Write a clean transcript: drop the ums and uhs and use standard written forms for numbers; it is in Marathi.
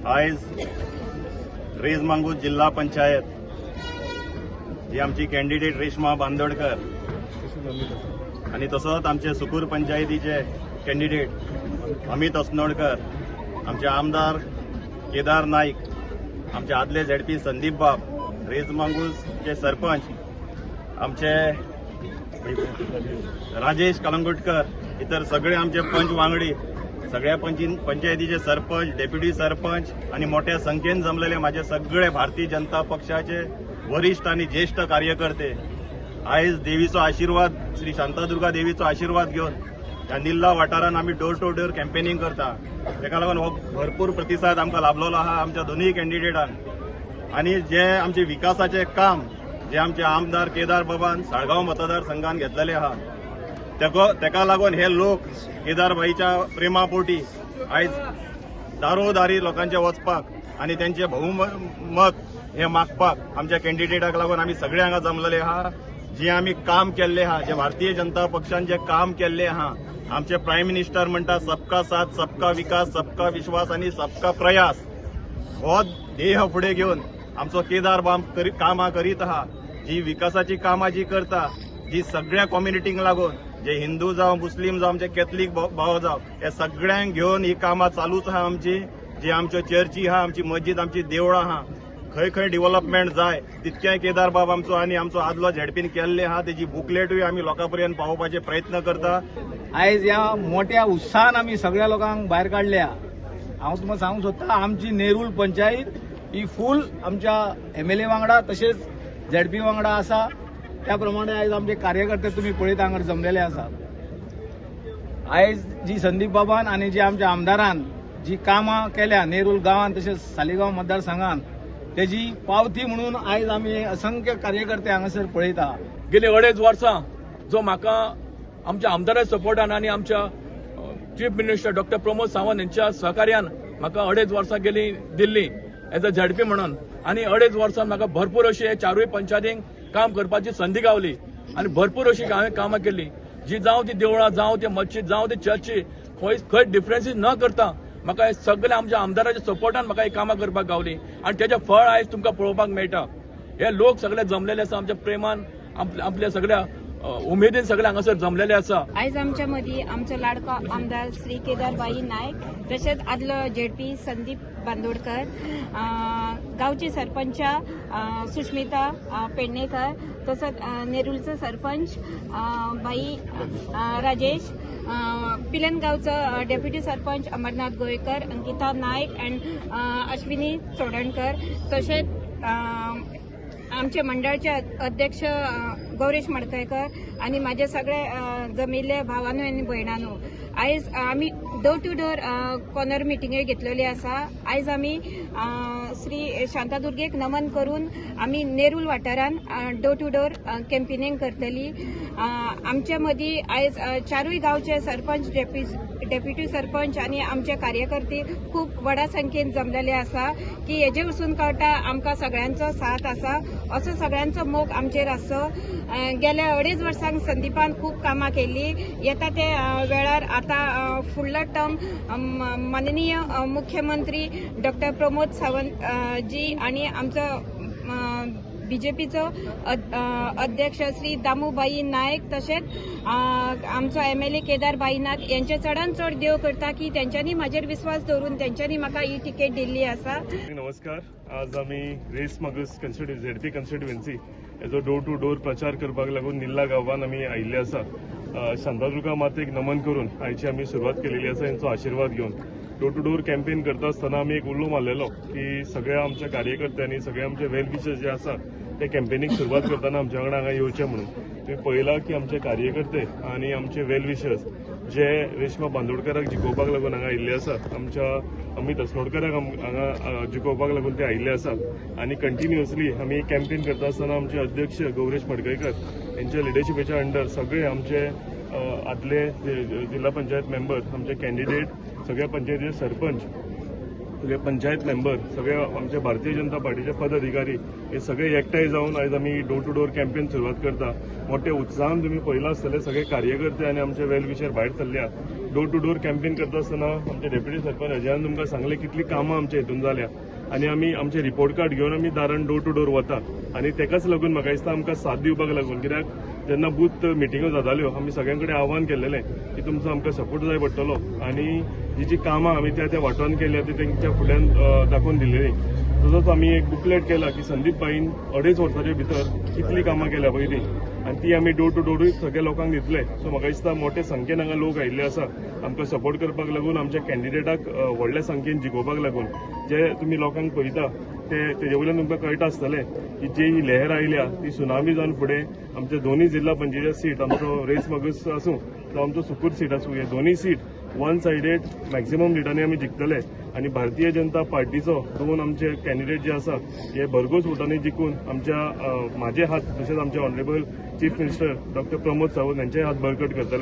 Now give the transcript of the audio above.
आयज रेज मांगूस जिल्हा पंचायत जी आमची कॅन्डिडेट रेश्मा बांदोडकर आणि तसोच आमचे सुकूर पंचायतीचे कॅन्डिडेट अमित अस्नोडकर, आमचे आमदार केदार नाईक, आमचे आदले झेडपी संदीप बाब, रेज मांगूसचे सरपंच आमचे राजेश कलंगुटकर, इतर सगळे आमचे पंच वांगडी, सगळ्या पंचायतीचे सरपंच, डेप्युटी सरपंच आणि मोठ्या संख्येन जमलेले माझे सगळे भारतीय जनता पक्षाचे वरिष्ठ आणि ज्येष्ठ कार्यकर्ते आयज देवीचो आशीर्वाद, श्री शांतादुर्गा देवीचो आशीर्वाद घेऊन ह्या निल्ला वाठारान आम्ही डोर टू डोर कॅम्पेनिंग करता. तेका लागून हो भरपूर प्रतिसाद आमकां लाभलेलो आहा आमच्या दोनूय कॅन्डिडेटांक. आणि जे आमचे विकासाचे काम जे आमचे आमदार केदार बाबान साळगांव मतदारसंघात घेतलेले आहा, तेका लागून हे लोक केदारबाईच्या प्रेमापोटी आयज दारोदारी लोकांचे वचपाक आणि त्यांचे बहुमत हे मागपाक आमच्या कॅन्डिडेटाक लागून आम्ही सगळे हांगा जमलेले आहा. जे आम्ही काम केल्ले आहा, जे भारतीय जनता पक्षान जे काम केल्ले आहा, आमचे प्राईम मिनिस्टर म्हणटा सबका साथ, सबका विकास, सबका विश्वास आणि सबका प्रयास, हो ध्येय फुडें घेऊन आमचो केदार बाब कामां करीत आहा. जी विकासाची कामां जी करता, जी सगळ्या कम्युनिटींक लागून, जे हिंदू जावं, मुस्लिम जावं, आमचे कॅथलीक भाव जावं, हे सगळ्यांक घेऊन ही कामां चालूच आहा आमची. जी आमच्यो चर्ची आहा, आमची मस्जिद, आमची देवळां आहा, खंय खंय डेव्हलपमेंट जाय तितकें केदार बाब आमचो आनी आमचो आदलो झेडपीन केल्ले आहा. तेजी बुकलेटूय आमी लोकांपर्यंत पावोवपाचे प्रयत्न करता. आयज ह्या मोठ्या उत्साहान आमी सगळ्या लोकांक भायर काडल्या. हांव तुमकां सांगूंक सोदता, आमची नेरूल पंचायत ही फूल आमच्या MLA वांगडा तशेंच झेडपी वांगडा आसा. त्या प्रमाणे आयज आमचे कार्यकर्ते तुमी पळयता हांगा जमलेले आसा. आयज जी संदीप बाबान आनी जी आमच्या आमदारान जी कामां केल्या नेरूल गांवांत तशेंच सालिगांव मतदारसंघात, तेजी पावती म्हणून आयज आमी असंख्य कार्यकर्ते हांगासर पळयता. गेली 2.5 वर्सां जो म्हाका आमच्या आमदाराच्या सपोर्टान आणि आमच्या chief minister doctor Pramod Sawant यांच्या सहकार्यान म्हाका 2.5 वर्सां गेली दिल्ली एज अ झेडपी म्हणून. आणि 2.5 वर्सां म्हाका भरपूर अशी चारूय पंचायतींक काम करपाची संधी गावली आणि भरपूर अशी हांवें कामां केली. जी जावं ती देवळां, जावं ती मस्जिद, जावं ती चर्ची, खंय डिफरन्सीस न करता म्हाका हे सगळे आमच्या आमदाराच्या सपोर्टान म्हाका ही कामां करपाक गावली आणि तेजें फळ आयज तुमकां पळोवपाक मेळटा. हे लोक सगळे जमलेले आसा, आमच्या प्रेमान, आपल्या सगळ्या उमेदीन सगळे हांगासर जमलेले आसा. आयज आमच्या मदीं आमचो लाडको आमदार श्री केदारबाई नायक, तशेंच आदलो झेडपी संदीप बांदोडकर, गांवची सरपंच सुष्मिता पेडणेकर, तसोच नेरूलचो सरपंच बाई राजेश, पिलनगांवचो डेप्युटी सरपंच अमरनाथ गोयकर, अंकिता नायक अँड अश्विनी चोडणकर, तशेंच आमचे मंडळाचे अध्यक्ष गौरेश मडकयकर आणि माझे सगळे जमिल्ले भावांनो आणि भयणांनो. आयज आमी डोर टू डोर कॉर्नर मिटिंगे घेतलेली आसा. आयज आमी श्री शांतादुर्गेक नमन करून आमी नेरूल वाठारान डोर टू डोर कॅम्पेनिंग करतली. आमच्या मदीं आयज चारूय गांवचे सरपंच, डेप्युटी सरपंच आणि आमचे कार्यकर्ते खूप व्हडा संख्येन जमलेले आसा. की हेजे वचून कळटा आमकां सगळ्यांचो साथ आसा, असो सगळ्यांचो मोग आमचेर आसा. गेल्या 2.5 वर्सांक संदीपान खूप कामां केली. येता ते वेळार आता फुडलो टर्म माननीय मुख्यमंत्री डॉक्टर प्रमोद सावंत जी आणि आमचो BJPचो अध्यक्ष श्री दामूबाई नायक, तशेंच आमचो MLA केदारबाई नायक यांचे चडान चड देव करता की तेंच्यांनी म्हाजेर विश्वास दवरून तेंच्यांनी म्हाका ही टिकेट दिल्ली आसा. नमस्कार. आज आम्ही रेस मागूस झेडपी कॉन्स्टिट्युएन्सी हेजो डोर टू डोर प्रचार करपाक लागून निल्ला गांवांत आमी आयिल्ले आसा. शांतादुर्गा मातेक नमन करून आयची आमी सुरवात केलेली आसा. यांचो आशीर्वाद घेवन डोर टू डोर कॅम्पेन करता आसतना आमी एक उलो मारलेलो की सगळ्या आमच्या कार्यकर्त्यांनी, सगळे आमचे वेल विशर्स जे आसा ते कॅम्पेनीक सुरवात करताना आमच्या वांगडा हांगा येवचें म्हणून. तुम्ही पळयलां की आमचे कार्यकर्ते आणि आमचे वेल विशर्स जे रेश्मा बांदोडकराक जिखोवपाक लागून हांगा आयिल्ले आसात, आमच्या अमित अस्नोडकराक हांगा जिखोवपाक लागून ते आयिल्ले आसात. आणि कंटिन्युअसली आमी कॅम्पेन करता आसतना आमचे अध्यक्ष गौरेश मडकयकर यांच्या लिडरशिपेच्या अंडर सगळे आमचे आदले जिल्हा पंचायत मेंबर, आमचे कॅन्डिडेट, सगळ्या पंचायतीचे सरपंच सगळे पंचायत मेंबर, सगळे आमचे भारतीय जनता पार्टीचे पदाधिकारी हे सगळे एकठांय जावन आयज आमी डोर टू डोर कॅम्पेन सुरवात करता. मोठ्या उत्साहान तुम्ही पळयला आसतले सगळे कार्यकर्ते आनी आमचे वेल विशर भायर सरल्या. डोर टू डोर कॅम्पेन करता आसतना आमचे डेप्युटी सरपंच अजयान तुमकां सांगले कितली कामां आमच्या हितून जाल्या आनी आमी आमचे रिपोर्ट कार्ड घेवन आमी दारान डोर टू डोर वता. आनी तेकाच लागून म्हाका दिसता आमकां साथ दिवपाक लागून, कित्याक जेन्ना बूथ मिटिंगो जाताल्यो आमी सगळ्यां कडेन आव्हान केल्लेलें की तुमचो आमकां सपोर्ट जाय पडटलो आनी जी कामां आमी त्या वाठारान केल्या ती तेंच्या फुड्यान दाखोवन दिलेली. तसोच आमी एक बुकलेट केला की संदीप बाईन 2.5 वर्सांच्या भितर कितली कामां केल्या पळय ती, आनी ती आमी डोर टू डोरूय सगळ्या लोकांक दितले. सो म्हाका दिसता मोठे संख्येन हांगा लोक आयिल्ले आसा आमकां सपोर्ट करपाक लागून, आमच्या कॅन्डिडेटाक व्हडल्या संख्येन जिखोवपाक लागून. जे तुमी लोकांक पळयता तेजे वयल्यान तुमकां कळटा आसतलें की जी ही लहर आयल्या ती सुनामी जावन फुडें आमचे दोनूय जिल्हा पंचायत सीट, आमचो रेस मगूस आसूं जावं आमचो सुकूर सीट आसूं, हे दोनूय सीट वन सायडेड मॅक्झिमम लिडांनी आमी जिखतले. आनी भारतीय जनता पार्टीचो 2 आमचे कॅन्डिडेट जे आसा हे भरघोस वोटांनी जिखून आमच्या म्हाजे हात तशेंच आमचे ऑनरेबल चीफ मिनिस्टर डॉ प्रमोद सावंत यांचे हात बळकट करतले.